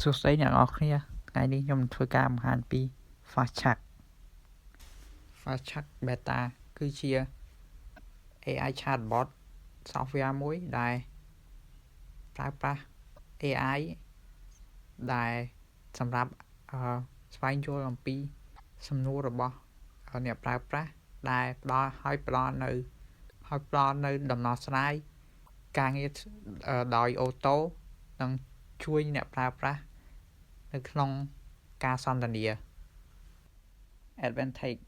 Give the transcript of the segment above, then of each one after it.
សួស្តីអ្នកនរគ្នាថ្ងៃនេះខ្ញុំធ្វើការបង្ហាញពី Fastchat Beta គឺជា AI chatbot software មួយដែលប្រើប្រាស់ AI ដែលសម្រាប់ស្វែងយល់អំពីសំណួររបស់អ្នកប្រើប្រាស់ដែលផ្ដល់នៅដំណោះស្រាយការងារដោយអូតូនិងជួយអ្នកប្រើប្រាស់នៅក្នុងការសន្ទនា Advantage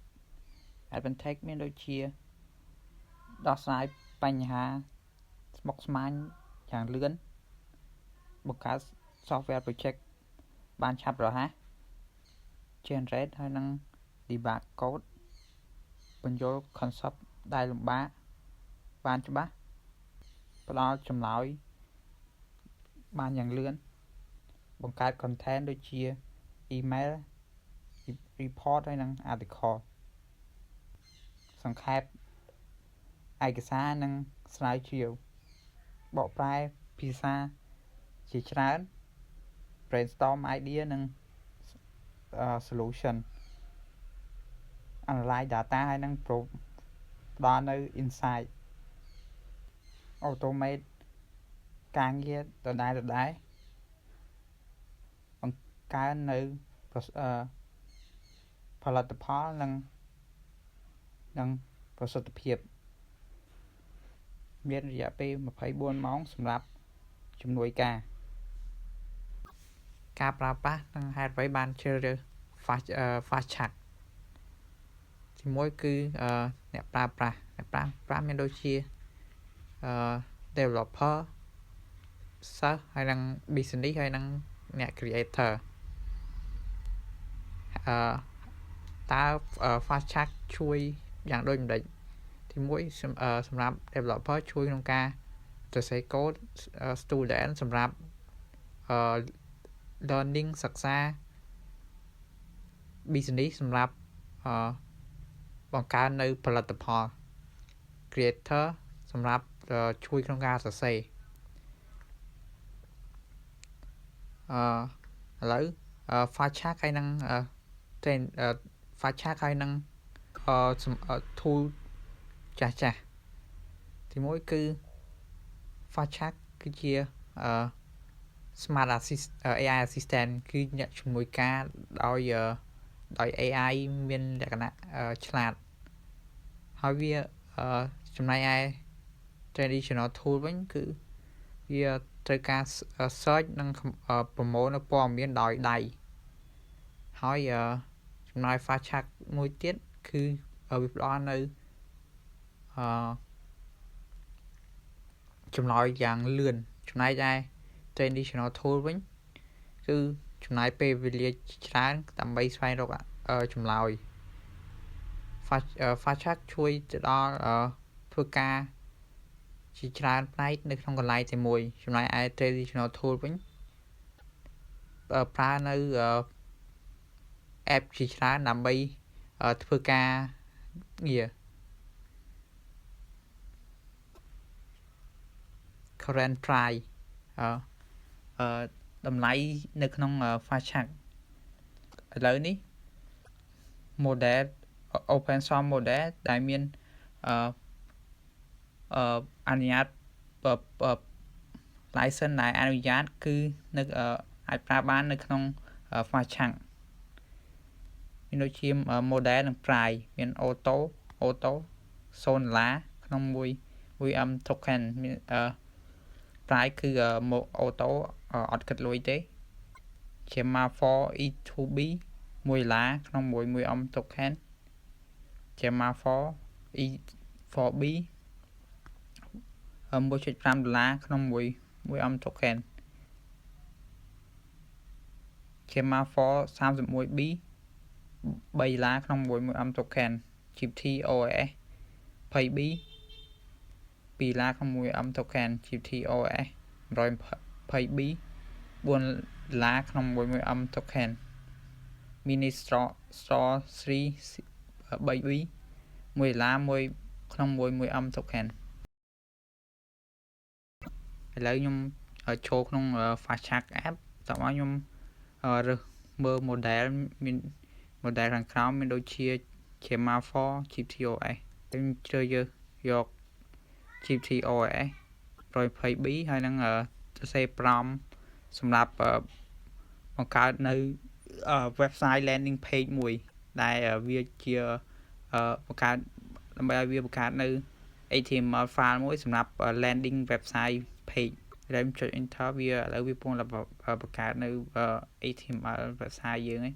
មានដូចជាដោះស្រាយបញ្ហាស្មុគស្មាញយ៉ាងលឿនបង្កើត software project បានឆាប់រហ័ស generate ហើយនិង debug code បញ្យល់ concept ដែលលំបាកបានច្បាស់ផ្ដល់ចម្លើយបានយ៉ាងលឿនបង្កើត content ដូចជា email report ហើយនិង article សង្ខេបឯកសារនិងស្រាវជ្រាវបកប្រែភាសាជាច្រើន brainstorm idea និង solution analyze data ហើយនិងផ្ដល់នៅ insight automate ការងារដដែលបង្កើននៅផលិតផលនិងប្រសិទ្ធភាពមានរយៈពេល24ម៉ោងសម្រាប់ជំនួយការប្រើប្រាស់និងហេតុអ្វីបានជ្រើសរើស Fastchat ទីមួយគឺអ្នកប្រើប្រាស់មានដូចជា developer សិស្សហើយនិង business ហើយនិងអ្នក creator តើ Fastchat ជួយយ៉ាងដូចម្ដេចទីមួយសម្រាប់ developer ជួយក្នុងការសរសេរ code student សម្រាប់learning សិក្សា business សម្រាប់បង្កើននៅផលិតផល creator សម្រាប់ជួយក្នុងការសរសេរឥឡូវ Fastchat ហើយនឹង Fastchat ហើយនឹងtool ចាស់ទីមួយគឺ Fastchat គឺជា smart AI assistant គឺអ្នកជំនួយការដោយ AI មានលក្ខណៈឆ្លាតហើយវាចំណែកឯ traditional tool វិញគឺវាត្រូវការ search និងប្រមូលនៅព័ត៌មានដោយដៃហើយចំណែក Fastchat មួយទៀតគឺវាផ្ដល់នៅចម្លើយយ៉ាងលឿនចំណែកឯ traditional tool វិញគឺចំណាយពេលវេលាច្រើនដើម្បីស្វែងរកចម្លើយ Fastchat ជួយទៅដល់ធ្វើការជាច្រើនផ្នែកនៅក្នុងកន្លែងតែមួយចំណែកឯ traditional tool វិញប្រើនៅ app ជាច្រើនដើម្បីធ្វើការងារ current price តម្លៃនៅក្នុង Fastchat ឥឡូវនេះ model open source model ដែលមានអនុញ្ញាតlicense ដែលអនុញ្ញាតគឺនៅអាចប្រើបាននៅក្នុង Fastchat មានដូចជា model និង price មាន auto $0 ក្នុង1M token មានprice គឺ auto អត់គិតលុយទេ Gemma 4 E2B $1ក្នុង1M token Gemma 4 E4B $1.5ក្នុង1M token Gemma 4 31B $3ក្នុង1M token GPT OS 20B $2ក្នុង1M token GPT OS 120B $4ក្នុង1M token Mini Store 3B $1ក្នុង1M token ឥឡូវខ្ញុំចូលក្នុង Fastchat app តោះមកខ្ញុំ រើសមើល model មាន model ខាងក្រោមមានដូចជា Gemma 4 GTOS ខ្ញុំជ្រើសរើសយក GTOS 120B ហើយនឹងសរសេរប្រំសម្រាប់បង្កើតនៅ website landing page មួយដែលវាជាបង្កើតដើម្បីឲ្យវាបង្កើតនៅ HTML file មួយសម្រាប់ landing website page ដែលខ្ញុំចុច enter វាឥឡូវវាពងតែបង្កើតនៅ HTML website យើងឯង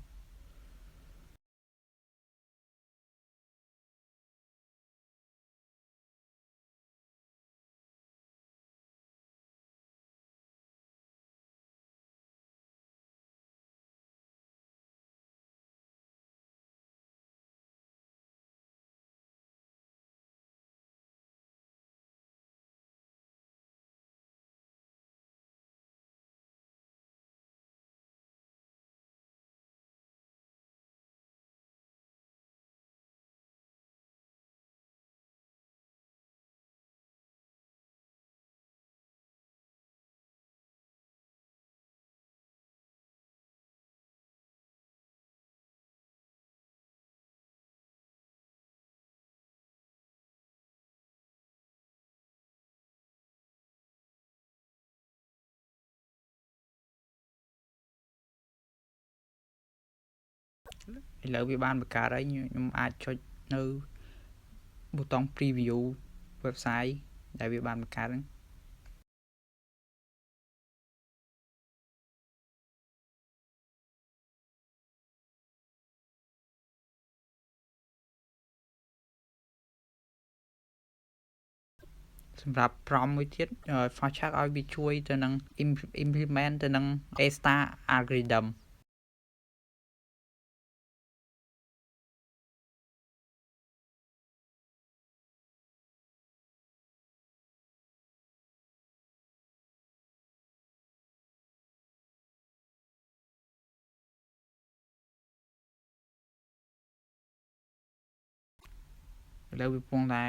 ឥឡូវវាបានបង្កើតហើយខ្ញុំអាចចុចនៅប៊ូតុង preview website ដែលវាបានបង្កើតហ្នឹងសម្រាប់ prompt មួយទៀត Firechuck ឲ្យវាជួយទៅនឹង implement ទៅនឹង A-star algorithm ឥឡូវវាពងតែ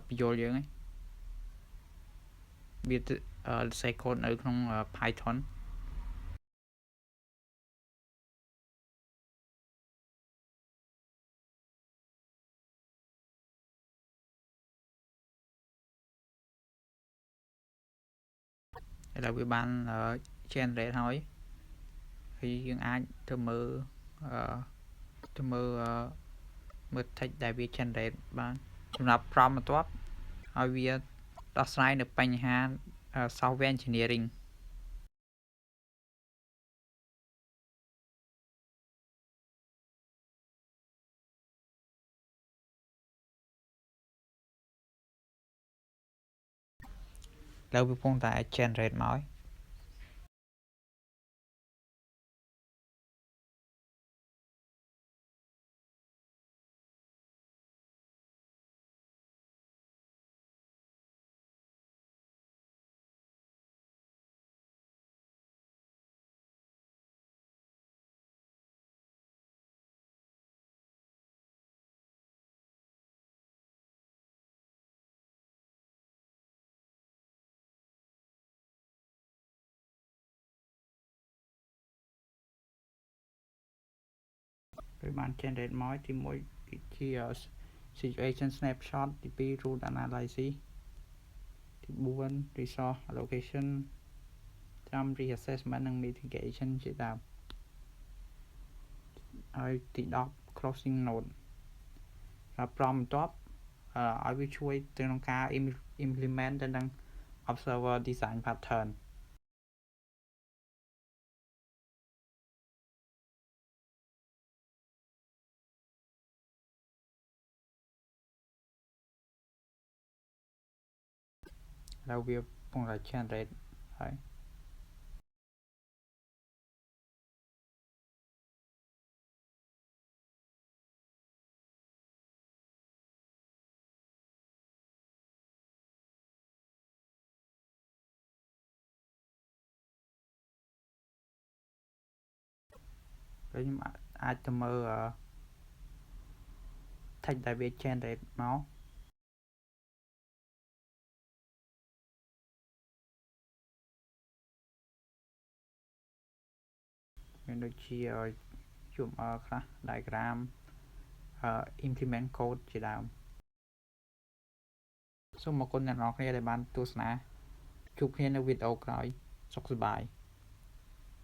បញ្យល់យើងឯងវាសរសេរ code នៅក្នុង Python ឥឡូវវាបាន generate ហើយយើងអាចទៅមើលមើល text ដែលវា generate បានសម្រាប់ prompt បន្ទាប់ឲ្យវាដោះស្រាយនៅបញ្ហា software engineering ឥឡូវវាកំពុងតែ generate មកហើយវាបាន generate មកទី1ជា situation snapshot ទី2 root analysis ទី4 resource allocation 5 reassessment និង mitigation ជាដើមហើយទី10 closing note ហើយ prompt បន្ទាប់ឲ្យវាជួយទៅក្នុងការ implement ទៅនឹង observer design pattern ឥឡូវវាកំពុងតែ generate ហើយខ្ញុំអាចទៅមើល text ដែលវា generate មក មានដូចជាជួបខ្លះ diagram implement code ជាដើមសូមអរគុណអ្នកនរគ្នាដែលបានទស្សនាជួបគ្នានៅវីដេអូក្រោយសុខសប្បាយ